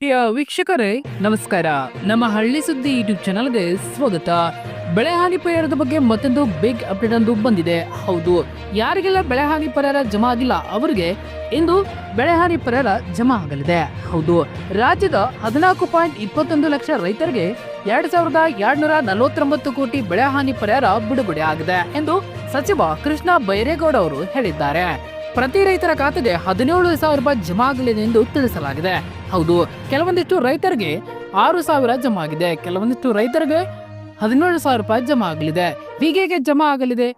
ಪ್ರಿಯ ವೀಕ್ಷಕರೇ ನಮಸ್ಕಾರ. ನಮ್ಮ ಹಳ್ಳಿ ಸುದ್ದಿ ಯೂಟ್ಯೂಬ್ ಚಾನಲ್ಗೆ ಸ್ವಾಗತ. ಬೆಳೆ ಹಾನಿ ಪರಿಹಾರದ ಬಗ್ಗೆ ಮತ್ತೊಂದು ಬಿಗ್ ಅಪ್ಡೇಟ್ ಒಂದು ಬಂದಿದೆ. ಹೌದು, ಯಾರಿಗೆಲ್ಲ ಬೆಳೆ ಹಾನಿ ಪರಿಹಾರ ಜಮಾ ಆಗಿಲ್ಲ ಅವರಿಗೆ ಇಂದು ಬೆಳೆ ಹಾನಿ ಪರಿಹಾರ ಜಮಾ ಆಗಲಿದೆ. ಹೌದು, ರಾಜ್ಯದ 14.21 ಲಕ್ಷ ರೈತರಿಗೆ 2249 ಕೋಟಿ ಬೆಳೆ ಹಾನಿ ಪರಿಹಾರ ಬಿಡುಗಡೆ ಆಗಿದೆ ಎಂದು ಸಚಿವ ಕೃಷ್ಣ ಬೈರೇಗೌಡ ಅವರು ಹೇಳಿದ್ದಾರೆ. ಪ್ರತಿ ರೈತರ ಖಾತೆಗೆ 17,000 ರೂಪಾಯಿ ಜಮಾ ಆಗಲಿದೆ ಎಂದು ತಿಳಿಸಲಾಗಿದೆ. ಹೌದು, ಕೆಲವೊಂದಿಷ್ಟು ರೈತರಿಗೆ 6,000 ಜಮಾ ಆಗಿದೆ, ಕೆಲವೊಂದಿಷ್ಟು ರೈತರಿಗೆ 17,000 ರೂಪಾಯಿ ಜಮಾ ಆಗಲಿದೆ. ಹೀಗೆ ಜಮಾ ಆಗಲಿದೆ,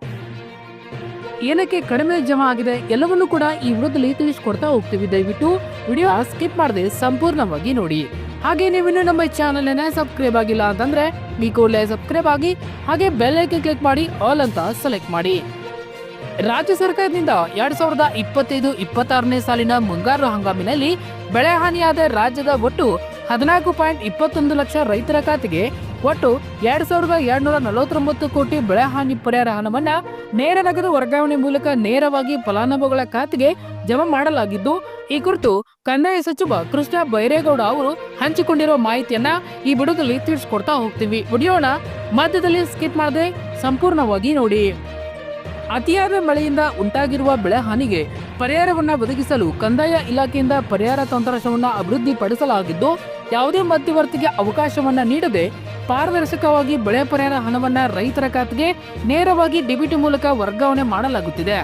ಏನಕ್ಕೆ ಕಡಿಮೆ ಜಮಾ ಆಗಿದೆ ಎಲ್ಲವನ್ನೂ ಕೂಡ ಈ ವಿಡಿಯೋದಲ್ಲಿ ತಿಳಿಸ್ಕೊಡ್ತಾ ಹೋಗ್ತೀವಿ. ದಯವಿಟ್ಟು ವಿಡಿಯೋ ಸ್ಕಿಪ್ ಮಾಡದೆ ಸಂಪೂರ್ಣವಾಗಿ ನೋಡಿ. ಹಾಗೆ ನೀವಿನ್ನು ನಮ್ಮ ಚಾನಲ್ ಸಬ್ಸ್ಕ್ರೈಬ್ ಆಗಿಲ್ಲ ಅಂತಂದ್ರೆ ಈ ಕೂಡಲೇ ಸಬ್ಸ್ಕ್ರೈಬ್ ಆಗಿ ಹಾಗೆ ಬೆಲ್ ಐಕಾನ್ ಕ್ಲಿಕ್ ಮಾಡಿ ಆಲ್ ಅಂತ ಸೆಲೆಕ್ಟ್ ಮಾಡಿ. ರಾಜ್ಯ ಸರ್ಕಾರದಿಂದ 2025-26ನೇ ಸಾಲಿನ ಮುಂಗಾರು ಹಂಗಾಮಿನಲ್ಲಿ ಬೆಳೆ ಹಾನಿಯಾದ ರಾಜ್ಯದ ಒಟ್ಟು 14.21 ಲಕ್ಷ ರೈತರ ಖಾತೆಗೆ ಒಟ್ಟು 2249 ಕೋಟಿ ಬೆಳೆ ಹಾನಿ ಪರಿಹಾರ ಹಣವನ್ನ ನೇರ ನಗದು ವರ್ಗಾವಣೆ ಮೂಲಕ ನೇರವಾಗಿ ಫಲಾನುಭವಿಗಳ ಖಾತೆಗೆ ಜಮಾ ಮಾಡಲಾಗಿದ್ದು, ಈ ಕುರಿತು ಕಂದಾಯ ಸಚಿವ ಕೃಷ್ಣ ಬೈರೇಗೌಡ ಅವರು ಹಂಚಿಕೊಂಡಿರುವ ಮಾಹಿತಿಯನ್ನ ಈ ವಿಡಿಯೋದಲ್ಲಿ ತಿಳಿಸ್ಕೊಡ್ತಾ ಹೋಗ್ತೀವಿ. ವಿಡಿಯೋನ ಮಧ್ಯದಲ್ಲಿ ಸ್ಕಿಪ್ ಮಾಡದೆ ಸಂಪೂರ್ಣವಾಗಿ ನೋಡಿ. ಅತಿಯಾದ ಮಳೆಯಿಂದ ಉಂಟಾಗಿರುವ ಬೆಳೆ ಹಾನಿಗೆ ಪರಿಹಾರವನ್ನ ಒದಗಿಸಲು ಕಂದಾಯ ಇಲಾಖೆಯಿಂದ ಪರಿಹಾರ ತಂತ್ರಾಂಶವನ್ನ ಅಭಿವೃದ್ಧಿಪಡಿಸಲಾಗಿದ್ದು, ಯಾವುದೇ ಮಧ್ಯವರ್ತಿಗೆ ಅವಕಾಶವನ್ನ ನೀಡದೆ ಪಾರದರ್ಶಕವಾಗಿ ಬೆಳೆ ಪರಿಹಾರ ಹಣವನ್ನ ರೈತರ ಖಾತೆಗೆ ನೇರವಾಗಿ ಡಿಬಿಟಿ ಮೂಲಕ ವರ್ಗಾವಣೆ ಮಾಡಲಾಗುತ್ತಿದೆ.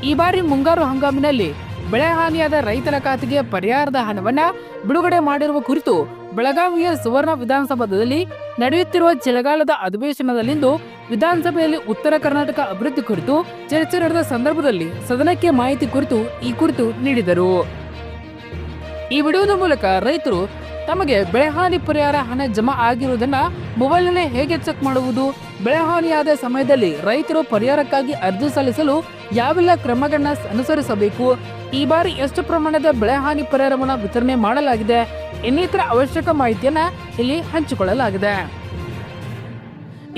ಈ ಬಾರಿ ಮುಂಗಾರು ಹಂಗಾಮಿನಲ್ಲಿ ಬೆಳೆ ಹಾನಿಯಾದ ರೈತರ ಖಾತೆಗೆ ಪರಿಹಾರದ ಹಣವನ್ನ ಬಿಡುಗಡೆ ಮಾಡಿರುವ ಕುರಿತು ಬೆಳಗಾವಿಯ ಸುವರ್ಣ ವಿಧಾನಸಭಾದಲ್ಲಿ ನಡೆಯುತ್ತಿರುವ ಚಳಿಗಾಲದ ಅಧಿವೇಶನದಲ್ಲಿಂದು ವಿಧಾನಸಭೆಯಲ್ಲಿ ಉತ್ತರ ಕರ್ನಾಟಕ ಅಭಿವೃದ್ಧಿ ಕುರಿತು ಚರ್ಚೆ ನಡೆದ ಸಂದರ್ಭದಲ್ಲಿ ಸದನಕ್ಕೆ ಮಾಹಿತಿ ಕುರಿತು ನೀಡಿದರು. ಈ ವಿಡಿಯೋದ ಮೂಲಕ ರೈತರು ತಮಗೆ ಬೆಳೆ ಹಾನಿ ಪರಿಹಾರ ಹಣ ಜಮಾ ಆಗಿರುವುದನ್ನ ಮೊಬೈಲ್ನಲ್ಲೇ ಹೇಗೆ ಚೆಕ್ ಮಾಡುವುದು, ಬೆಳೆ ಹಾನಿಯಾದ ಸಮಯದಲ್ಲಿ ರೈತರು ಪರಿಹಾರಕ್ಕಾಗಿ ಅರ್ಜಿ ಸಲ್ಲಿಸಲು ಯಾವೆಲ್ಲ ಕ್ರಮಗಳನ್ನ ಅನುಸರಿಸಬೇಕು, ಈ ಬಾರಿ ಎಷ್ಟು ಪ್ರಮಾಣದ ಬೆಳೆ ಹಾನಿ ಪರಿಹಾರವನ್ನು ವಿತರಣೆ ಮಾಡಲಾಗಿದೆ, ಇನ್ನಿತರ ಅವಶ್ಯಕ ಮಾಹಿತಿಯನ್ನ ಇಲ್ಲಿ ಹಂಚಿಕೊಳ್ಳಲಾಗಿದೆ.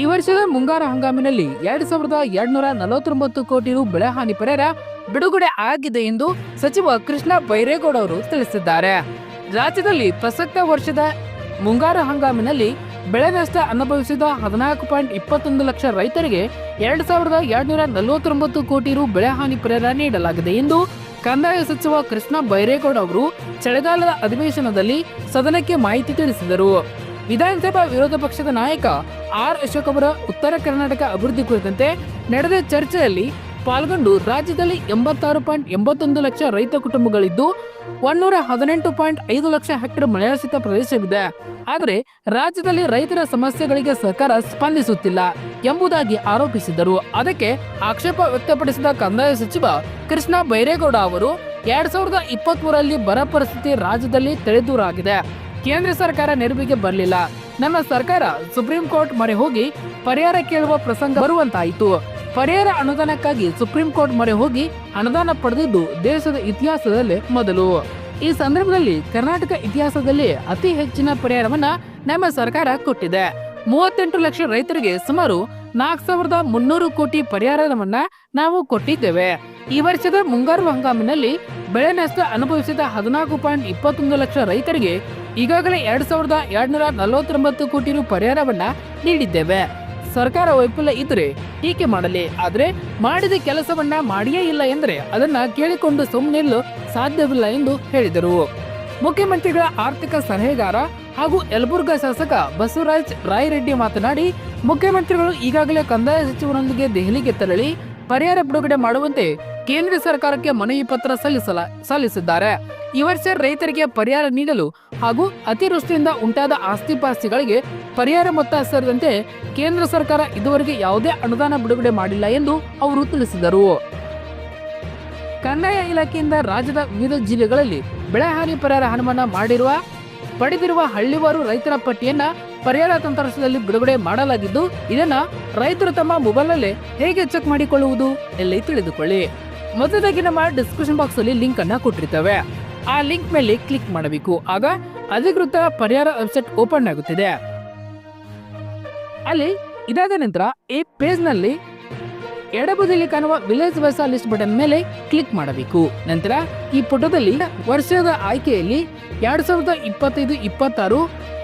ಈ ವರ್ಷದ ಮುಂಗಾರು ಹಂಗಾಮಿನಲ್ಲಿ 2249 ಕೋಟಿ ರು ಬೆಳೆ ಹಾನಿ ಪರಿಹಾರ ಬಿಡುಗಡೆ ಆಗಿದೆ ಎಂದು ಸಚಿವ ಕೃಷ್ಣ ಬೈರೇಗೌಡ ಅವರು ತಿಳಿಸಿದ್ದಾರೆ. ರಾಜ್ಯದಲ್ಲಿ ಪ್ರಸಕ್ತ ವರ್ಷದ ಮುಂಗಾರು ಹಂಗಾಮಿನಲ್ಲಿ ಬೆಳೆ ನಷ್ಟ ಅನುಭವಿಸಿದ 14.21 ಲಕ್ಷ ರೈತರಿಗೆ 2249 ಕೋಟಿ ರು ಬೆಳೆ ಹಾನಿ ಪರಿಹಾರ ನೀಡಲಾಗಿದೆ ಎಂದು ಕಂದಾಯ ಸಚಿವ ಕೃಷ್ಣ ಬೈರೇಗೌಡ ಅವರು ಚಳಿಗಾಲದ ಅಧಿವೇಶನದಲ್ಲಿ ಸದನಕ್ಕೆ ಮಾಹಿತಿ ತಿಳಿಸಿದರು. ವಿಧಾನಸಭಾ ವಿರೋಧ ಪಕ್ಷದ ನಾಯಕ ಆರ್ ಅಶೋಕ್ ಅವರ ಉತ್ತರ ಕರ್ನಾಟಕ ಅಭಿವೃದ್ಧಿ ಕುರಿತಂತೆ ನಡೆದ ಚರ್ಚೆಯಲ್ಲಿ ಪಾಲ್ಗೊಂಡು ರಾಜ್ಯದಲ್ಲಿ 86.81 ಲಕ್ಷ ರೈತ ಕುಟುಂಬಗಳಿದ್ದು 118.5 ಲಕ್ಷ ಹೆಕ್ಟೇರ್ ಮಳೆಯಾಶ್ರಿತ ಪ್ರದೇಶವಿದೆ. ಆದರೆ ರಾಜ್ಯದಲ್ಲಿ ರೈತರ ಸಮಸ್ಯೆಗಳಿಗೆ ಸರ್ಕಾರ ಸ್ಪಂದಿಸುತ್ತಿಲ್ಲ ಎಂಬುದಾಗಿ ಆರೋಪಿಸಿದರು. ಅದಕ್ಕೆ ಆಕ್ಷೇಪ ವ್ಯಕ್ತಪಡಿಸಿದ ಕಂದಾಯ ಸಚಿವ ಕೃಷ್ಣ ಬೈರೇಗೌಡ ಅವರು 2023ರಲ್ಲಿ ಬರ ಪರಿಸ್ಥಿತಿ ರಾಜ್ಯದಲ್ಲಿ ತಲೆದೂರಾಗಿದೆ. ಕೇಂದ್ರ ಸರ್ಕಾರ ನೆರವಿಗೆ ಬರಲಿಲ್ಲ. ನಮ್ಮ ಸರ್ಕಾರ ಸುಪ್ರೀಂ ಕೋರ್ಟ್ ಮೊರೆ ಹೋಗಿ ಪರಿಹಾರ ಕೇಳುವ ಪ್ರಸಂಗ ಬರುವಂತಾಯಿತು. ಪರಿಹಾರ ಅನುದಾನಕ್ಕಾಗಿ ಸುಪ್ರೀಂ ಕೋರ್ಟ್ ಮೊರೆ ಹೋಗಿ ಅನುದಾನ ಪಡೆದಿದ್ದು ದೇಶದ ಇತಿಹಾಸದಲ್ಲೇ ಮೊದಲು. ಈ ಸಂದರ್ಭದಲ್ಲಿ ಕರ್ನಾಟಕ ಇತಿಹಾಸದಲ್ಲಿ ಅತಿ ಹೆಚ್ಚಿನ ಪರಿಹಾರವನ್ನ ನಮ್ಮ ಸರ್ಕಾರ ಕೊಟ್ಟಿದೆ. 38 ಲಕ್ಷ ರೈತರಿಗೆ ಸುಮಾರು 4,300 ಕೋಟಿ ಪರಿಹಾರವನ್ನ ನಾವು ಕೊಟ್ಟಿದ್ದೇವೆ. ಈ ವರ್ಷದ ಮುಂಗಾರು ಹಂಗಾಮಿನಲ್ಲಿ ಬೆಳೆ ನಷ್ಟ ಅನುಭವಿಸಿದ 14.21 ಲಕ್ಷ ರೈತರಿಗೆ ಈಗಾಗಲೇ 2249 ಕೋಟಿ ರು ಪರಿಹಾರವನ್ನ ನೀಡಿದ್ದೇವೆ. ಸರ್ಕಾರ ವೈಫಲ್ಯ ಇದ್ರೆ ಟೀಕೆ ಮಾಡಲಿ, ಆದ್ರೆ ಮಾಡಿದ ಕೆಲಸವನ್ನ ಮಾಡಿಯೇ ಇಲ್ಲ ಎಂದ್ರೆ ಅದನ್ನ ಕೇಳಿಕೊಂಡು ಸುಮ್ಮನಿರಲು ಸಾಧ್ಯವಿಲ್ಲ ಎಂದು ಹೇಳಿದರು. ಮುಖ್ಯಮಂತ್ರಿಗಳ ಆರ್ಥಿಕ ಸಲಹೆಗಾರ ಹಾಗೂ ಯಲಬುರ್ಗಾ ಶಾಸಕ ಬಸವರಾಜ್ ರಾಯರೆಡ್ಡಿ ಮಾತನಾಡಿ, ಮುಖ್ಯಮಂತ್ರಿಗಳು ಈಗಾಗಲೇ ಕಂದಾಯ ಸಚಿವರೊಂದಿಗೆ ದೆಹಲಿಗೆ ತೆರಳಿ ಪರಿಹಾರ ಬಿಡುಗಡೆ ಮಾಡುವಂತೆ ಕೇಂದ್ರ ಸರ್ಕಾರಕ್ಕೆ ಮನವಿ ಪತ್ರ ಸಲ್ಲಿಸಿದ್ದಾರೆ. ಈ ವರ್ಷ ರೈತರಿಗೆ ಪರಿಹಾರ ನೀಡಲು ಹಾಗೂ ಅತಿವೃಷ್ಟಿಯಿಂದ ಉಂಟಾದ ಆಸ್ತಿಪಾಸ್ತಿಗಳಿಗೆ ಪರಿಹಾರ ಮೊತ್ತ ಸೇರಿದಂತೆ ಕೇಂದ್ರ ಸರ್ಕಾರ ಇದುವರೆಗೆ ಯಾವುದೇ ಅನುದಾನ ಬಿಡುಗಡೆ ಮಾಡಿಲ್ಲ ಎಂದು ಅವರು ತಿಳಿಸಿದರು. ಕಂದಾಯ ಇಲಾಖೆಯಿಂದ ರಾಜ್ಯದ ವಿವಿಧ ಜಿಲ್ಲೆಗಳಲ್ಲಿ ಬೆಳೆ ಹಾನಿ ಪರಿಹಾರ ಹಣವನ್ನ ಪಡೆದಿರುವ ಹಳ್ಳಿವಾರು ರೈತರ ಪಟ್ಟಿಯನ್ನ ಪರಿಹಾರ ತಂತ್ರಾಂಶದಲ್ಲಿ ಬಿಡುಗಡೆ ಮಾಡಲಾಗಿದ್ದು, ಇದನ್ನ ರೈತರು ತಮ್ಮ ಮೊಬೈಲ್ನಲ್ಲೇ ಹೇಗೆ ಚೆಕ್ ಮಾಡಿಕೊಳ್ಳುವುದು ಎಲ್ಲಿ ತಿಳಿದುಕೊಳ್ಳಿ. ಮೊದಲಾಗಿ ನಮ್ಮ ಡಿಸ್ಕ್ರಿಪ್ಷನ್ ಬಾಕ್ಸ್ ಅಲ್ಲಿ ಲಿಂಕ್ ಅನ್ನ ಕೊಟ್ಟಿರ್ತೇವೆ. ಆ ಲಿಂಕ್ ಮೇಲೆ ಕ್ಲಿಕ್ ಮಾಡಬೇಕು. ಆಗ ಅಧಿಕೃತ ಪರಿಹಾರ ವೆಬ್ಸೈಟ್ ಓಪನ್ ಆಗುತ್ತಿದೆ. ಅಲ್ಲಿ ಇದಾದ ನಂತರ ಈ ಪೇಜ್ ನಲ್ಲಿ ಎಡಬದಿಯಲ್ಲಿ ಕಾಣುವ ವಿಲೇಜ್ ವೈಸ್ ಲಿಸ್ಟ್ ಬಟನ್ ಮೇಲೆ ಕ್ಲಿಕ್ ಮಾಡಬೇಕು. ನಂತರ ಈ ಪುಟದಲ್ಲಿ ವರ್ಷದ ಆಯ್ಕೆಯಲ್ಲಿ 2025-26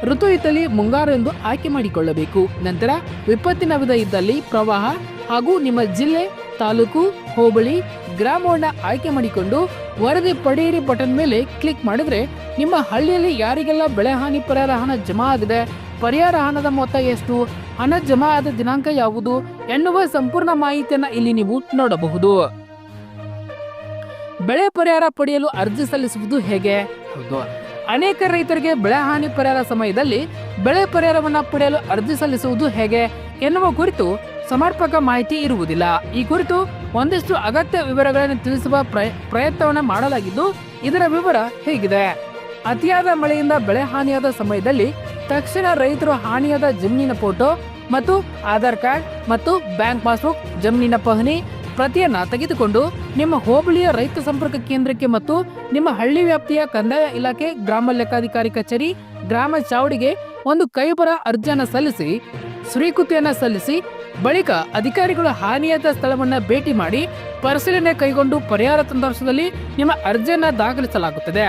ಋತು ಇದ್ದಲ್ಲಿ ಮುಂಗಾರು ಎಂದು ಆಯ್ಕೆ ಮಾಡಿಕೊಳ್ಳಬೇಕು. ನಂತರ ವಿಪತ್ತಿನ ವಿಧ ಇದ್ದಲ್ಲಿ ಪ್ರವಾಹ ಹಾಗೂ ನಿಮ್ಮ ಜಿಲ್ಲೆ, ತಾಲೂಕು, ಹೋಬಳಿ, ಗ್ರಾಮವನ್ನ ಆಯ್ಕೆ ಮಾಡಿಕೊಂಡು ವರದಿ ಪಡೆಯಿರಿ ಬಟನ್ ಮೇಲೆ ಕ್ಲಿಕ್ ಮಾಡಿದ್ರೆ ನಿಮ್ಮ ಹಳ್ಳಿಯಲ್ಲಿ ಯಾರಿಗೆಲ್ಲ ಬೆಳೆ ಹಾನಿ ಪರಿಹಾರ ಹಣ ಜಮಾ ಆಗಿದೆ, ಪರಿಹಾರ ಹಣದ ಮೊತ್ತ ಎಷ್ಟು, ಹಣ ಜಮಾ ಆದ ದಿನಾಂಕ ಯಾವುದು ಎನ್ನುವ ಸಂಪೂರ್ಣ ಮಾಹಿತಿಯನ್ನ ಇಲ್ಲಿ ನೀವು ನೋಡಬಹುದು. ಬೆಳೆ ಪರಿಹಾರ ಪಡೆಯಲು ಅರ್ಜಿ ಸಲ್ಲಿಸುವುದು ಹೇಗೆ? ಹೌದು, ಅನೇಕ ರೈತರಿಗೆ ಬೆಳೆ ಹಾನಿ ಪರಿಹಾರ ಸಮಯದಲ್ಲಿ ಬೆಳೆ ಪರಿಹಾರವನ್ನ ಪಡೆಯಲು ಅರ್ಜಿ ಸಲ್ಲಿಸುವುದು ಹೇಗೆ ಎನ್ನುವ ಕುರಿತು ಸಮರ್ಪಕ ಮಾಹಿತಿ ಇರುವುದಿಲ್ಲ. ಈ ಕುರಿತು ಒಂದಿಷ್ಟು ಅಗತ್ಯ ವಿವರಗಳನ್ನು ತಿಳಿಸುವ ಪ್ರಯತ್ನವನ್ನ ಮಾಡಲಾಗಿದ್ದು, ಇದರ ವಿವರ ಹೇಗಿದೆ. ಅತಿಯಾದ ಮಳೆಯಿಂದ ಬೆಳೆ ಹಾನಿಯಾದ ಸಮಯದಲ್ಲಿ ತಕ್ಷಣ ರೈತರು ಹಾನಿಯಾದ ಜಮೀನಿನ ಫೋಟೋ ಮತ್ತು ಆಧಾರ್ ಕಾರ್ಡ್ ಮತ್ತು ಬ್ಯಾಂಕ್ ಪಾಸ್ಬುಕ್ ಜಮೀನಿನ ಪಹಣಿ ಪ್ರತಿಯನ್ನ ತೆಗೆದುಕೊಂಡು ನಿಮ್ಮ ಹೋಬಳಿಯ ರೈತ ಸಂಪರ್ಕ ಕೇಂದ್ರಕ್ಕೆ ಮತ್ತು ನಿಮ್ಮ ಹಳ್ಳಿ ವ್ಯಾಪ್ತಿಯ ಕಂದಾಯ ಇಲಾಖೆ, ಗ್ರಾಮ ಲೆಕ್ಕಾಧಿಕಾರಿ ಕಚೇರಿ, ಗ್ರಾಮ ಚಾವಡಿಗೆ ಒಂದು ಕೈಬರ ಅರ್ಜಿಯನ್ನು ಸಲ್ಲಿಸಿ ಸ್ವೀಕೃತಿಯನ್ನ ಸಲ್ಲಿಸಿ ಬಳಿಕ ಅಧಿಕಾರಿಗಳು ಹಾನಿಯಾದ ಸ್ಥಳವನ್ನ ಭೇಟಿ ಮಾಡಿ ಪರಿಶೀಲನೆ ಕೈಗೊಂಡು ಪರಿಹಾರ ತಂತ್ರಾಂಶದಲ್ಲಿ ನಿಮ್ಮ ಅರ್ಜಿಯನ್ನ ದಾಖಲಿಸಲಾಗುತ್ತದೆ.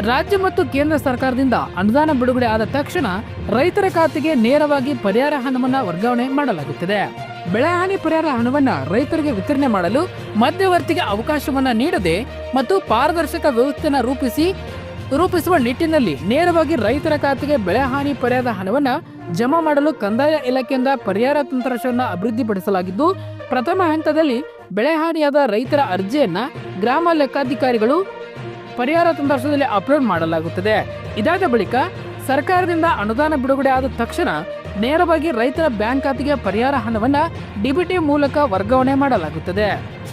ರಾಜ್ಯ ಮತ್ತು ಕೇಂದ್ರ ಸರ್ಕಾರದಿಂದ ಅನುದಾನ ಬಿಡುಗಡೆ ಆದ ತಕ್ಷಣ ರೈತರ ಖಾತೆಗೆ ನೇರವಾಗಿ ಪರಿಹಾರ ಹಣವನ್ನ ವರ್ಗಾವಣೆ ಮಾಡಲಾಗುತ್ತದೆ. ಬೆಳೆ ಹಾನಿ ಪರಿಹಾರ ಹಣವನ್ನ ರೈತರಿಗೆ ವಿತರಣೆ ಮಾಡಲು ಮಧ್ಯವರ್ತಿಗೆ ಅವಕಾಶವನ್ನ ನೀಡದೆ ಮತ್ತು ಪಾರದರ್ಶಕ ವ್ಯವಸ್ಥೆಯನ್ನು ರೂಪಿಸುವ ನಿಟ್ಟಿನಲ್ಲಿ ನೇರವಾಗಿ ರೈತರ ಖಾತೆಗೆ ಬೆಳೆ ಹಾನಿ ಪರಿಹಾರ ಹಣವನ್ನ ಜಮಾ ಮಾಡಲು ಕಂದಾಯ ಇಲಾಖೆಯಿಂದ ಪರಿಹಾರ ತಂತ್ರಾಂಶವನ್ನು ಅಭಿವೃದ್ಧಿಪಡಿಸಲಾಗಿದ್ದು, ಪ್ರಥಮ ಹಂತದಲ್ಲಿ ಬೆಳೆ ಹಾನಿಯಾದ ರೈತರ ಅರ್ಜಿಯನ್ನ ಗ್ರಾಮ ಲೆಕ್ಕಾಧಿಕಾರಿಗಳು ಪರಿಹಾರ ತಂತ್ರಾಂಶದಲ್ಲಿ ಅಪ್ಲೋಡ್ ಮಾಡಲಾಗುತ್ತದೆ. ಇದಾದ ಬಳಿಕ ಸರ್ಕಾರದಿಂದ ಅನುದಾನ ಬಿಡುಗಡೆ ಆದ ತಕ್ಷಣ ನೇರವಾಗಿ ರೈತರ ಬ್ಯಾಂಕ್ ಖಾತೆಗೆ ಪರಿಹಾರ ಹಣವನ್ನ ಡಿಬಿಟಿ ಮೂಲಕ ವರ್ಗಾವಣೆ ಮಾಡಲಾಗುತ್ತದೆ.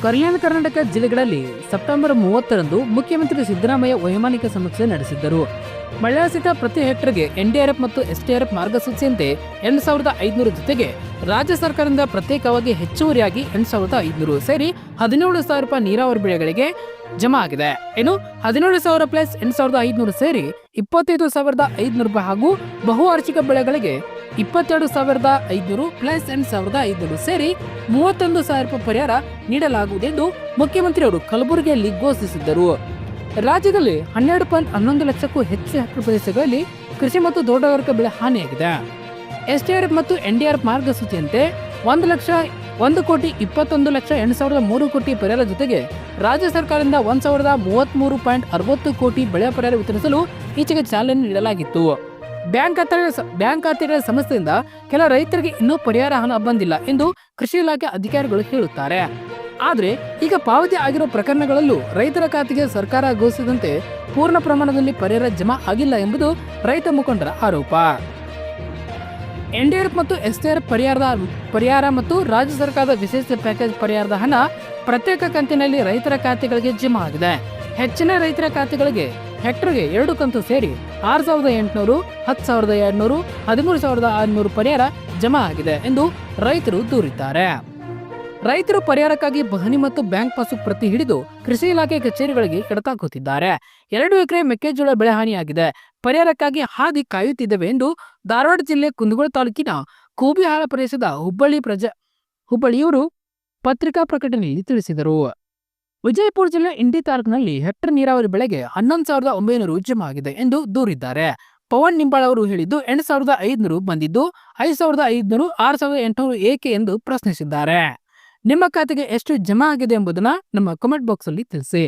ಕಲ್ಯಾಣ ಕರ್ನಾಟಕ ಜಿಲ್ಲೆಗಳಲ್ಲಿ ಸೆಪ್ಟೆಂಬರ್ 30ರಂದು ಮುಖ್ಯಮಂತ್ರಿ ಸಿದ್ದರಾಮಯ್ಯ ವೈಮಾನಿಕ ಸಮೀಕ್ಷೆ ನಡೆಸಿದ್ದರು. ಮಳೆಯಾಶ್ರಿತ ಪ್ರತಿ ಹೆಕ್ಟರ್ಗೆ ಎನ್ಡಿಆರ್ಎಫ್ ಮತ್ತು ಎಸ್ಡಿಆರ್ಎಫ್ ಮಾರ್ಗಸೂಚಿಯಂತೆ 8,500 ಜೊತೆಗೆ ರಾಜ್ಯ ಸರ್ಕಾರದಿಂದ ಪ್ರತ್ಯೇಕವಾಗಿ ಹೆಚ್ಚುವರಿಯಾಗಿ 8,500 ಸೇರಿ 17,000 ರೂಪಾಯಿ ನೀರಾವರಿ ಬೆಳೆಗಳಿಗೆ ಜಮಾ ಆಗಿದೆ. ಇನ್ನು 17,000 ಪ್ಲಸ್ 8,500 ಸೇರಿ 25,500 ರೂಪಾಯಿ ಹಾಗೂ ಬಹುವಾರ್ಷಿಕ ಬೆಳೆಗಳಿಗೆ 22,500 ಪ್ಲಸ್ 8,500 ಸೇರಿ 31,000 ರೂಪಾಯಿ ಪರಿಹಾರ ನೀಡಲಾಗುವುದೆಂದು ಮುಖ್ಯಮಂತ್ರಿಯವರು ಕಲಬುರಗಿಯಲ್ಲಿ ಘೋಷಿಸಿದ್ದರು. ರಾಜ್ಯದಲ್ಲಿ 12.11 ಲಕ್ಷಕ್ಕೂ ಹೆಚ್ಚು ಹೆಕ್ಟರ್ ಪ್ರದೇಶಗಳಲ್ಲಿ ಕೃಷಿ ಮತ್ತು ತೋಟಗಾರಿಕಾ ಬೆಳೆ ಹಾನಿಯಾಗಿದೆ. ಎಸ್ಡಿಆರ್ಎಫ್ ಮತ್ತು ಎನ್ಡಿಆರ್ಎಫ್ ಮಾರ್ಗಸೂಚಿಯಂತೆ 1,21,21,08,3 ಕೋಟಿ ಪರಿಹಾರ ಜೊತೆಗೆ ರಾಜ್ಯ ಸರ್ಕಾರದಿಂದ 1,033.60 ಕೋಟಿ ಬೆಳೆ ಪರಿಹಾರ ವಿತರಿಸಲು ಈಚೆಗೆ ಚಾಲನೆ ನೀಡಲಾಗಿತ್ತು. ಬ್ಯಾಂಕ್ ಖಾತೆಗಳ ಸಮಸ್ಯೆಯಿಂದ ಕೆಲ ರೈತರಿಗೆ ಇನ್ನೂ ಪರಿಹಾರ ಹಣ ಬಂದಿಲ್ಲ ಎಂದು ಕೃಷಿ ಇಲಾಖೆ ಅಧಿಕಾರಿಗಳು ಹೇಳುತ್ತಾರೆ. ಆದರೆ ಈಗ ಪಾವತಿ ಆಗಿರುವ ಪ್ರಕರಣಗಳಲ್ಲೂ ರೈತರ ಖಾತೆಗೆ ಸರ್ಕಾರ ಘೋಷಿಸಿದಂತೆ ಪೂರ್ಣ ಪ್ರಮಾಣದಲ್ಲಿ ಪರಿಹಾರ ಜಮಾ ಆಗಿಲ್ಲ ಎಂಬುದು ರೈತ ಮುಖಂಡರ ಆರೋಪ. ಎನ್ಡಿಆರ್ಎಫ್ ಮತ್ತು ಎಸ್ಡಿಆರ್ಎಫ್ ಪರಿಹಾರ ಮತ್ತು ರಾಜ್ಯ ಸರ್ಕಾರದ ವಿಶೇಷ ಪ್ಯಾಕೇಜ್ ಪರಿಹಾರದ ಹಣ ಪ್ರತ್ಯೇಕ ಕಂತಿನಲ್ಲಿ ರೈತರ ಖಾತೆಗಳಿಗೆ ಜಮಾ ಆಗಿದೆ. ಹೆಚ್ಚಿನ ರೈತರ ಖಾತೆಗಳಿಗೆ ಹೆಕ್ಟರ್ಗೆ 2 ಕಂತು ಸೇರಿ 6,800, 10,200, 13,600 ಪರಿಹಾರ ಜಮಾ ಆಗಿದೆ ಎಂದು ರೈತರು ದೂರಿದ್ದಾರೆ. ರೈತರು ಪರಿಹಾರಕ್ಕಾಗಿ ಪಹಣಿ ಮತ್ತು ಬ್ಯಾಂಕ್ ಪಾಸ್ಬುಕ್ ಪ್ರತಿ ಹಿಡಿದು ಕೃಷಿ ಇಲಾಖೆ ಕಚೇರಿಗಳಿಗೆ ಕಡತಾಕುತ್ತಿದ್ದಾರೆ. 2 ಎಕರೆ ಮೆಕ್ಕೆಜೋಳ ಬೆಳೆ ಹಾನಿಯಾಗಿದೆ, ಪರಿಹಾರಕ್ಕಾಗಿ ಹಾದಿ ಕಾಯುತ್ತಿದ್ದೇವೆ ಎಂದು ಧಾರವಾಡ ಜಿಲ್ಲೆ ಕುಂದಗೋಳ ತಾಲೂಕಿನ ಕೂಬಿಹಾಳ ಪ್ರದೇಶದ ಹುಬ್ಬಳ್ಳಿಯವರು ಪತ್ರಿಕಾ ಪ್ರಕಟಣೆಯಲ್ಲಿ ತಿಳಿಸಿದರು. ವಿಜಯಪುರ ಜಿಲ್ಲೆ ಇಂಡಿ ತಾಲೂಕಿನಲ್ಲಿ ಹೆಕ್ಟರ್ ನೀರಾವರಿ ಬೆಳೆಗೆ 11,900 ಜಮಾ ಆಗಿದೆ ಎಂದು ದೂರಿದ್ದಾರೆ. ಪವನ್ ನಿಂಬಾಳ್ ಅವರು ಹೇಳಿದ್ದು 8,500 ಬಂದಿದ್ದು 5,500, 6,800 ಏಕೆ ಎಂದು ಪ್ರಶ್ನಿಸಿದ್ದಾರೆ. ನಿಮ್ಮ ಖಾತೆಗೆ ಎಷ್ಟು ಜಮಾ ಆಗಿದೆ ಎಂಬುದನ್ನ ನಮ್ಮ ಕಮೆಂಟ್ ಬಾಕ್ಸ್ ಅಲ್ಲಿ ತಿಳಿಸಿ.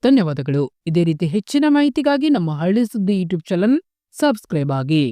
ಧನ್ಯವಾದಗಳು. ಇದೇ ರೀತಿ ಹೆಚ್ಚಿನ ಮಾಹಿತಿಗಾಗಿ ನಮ್ಮ ಹಳ್ಳಿ ಸುದ್ದಿ ಯೂಟ್ಯೂಬ್ ಚಾನಲ್ ಸಬ್ಸ್ಕ್ರೈಬ್ ಆಗಿ.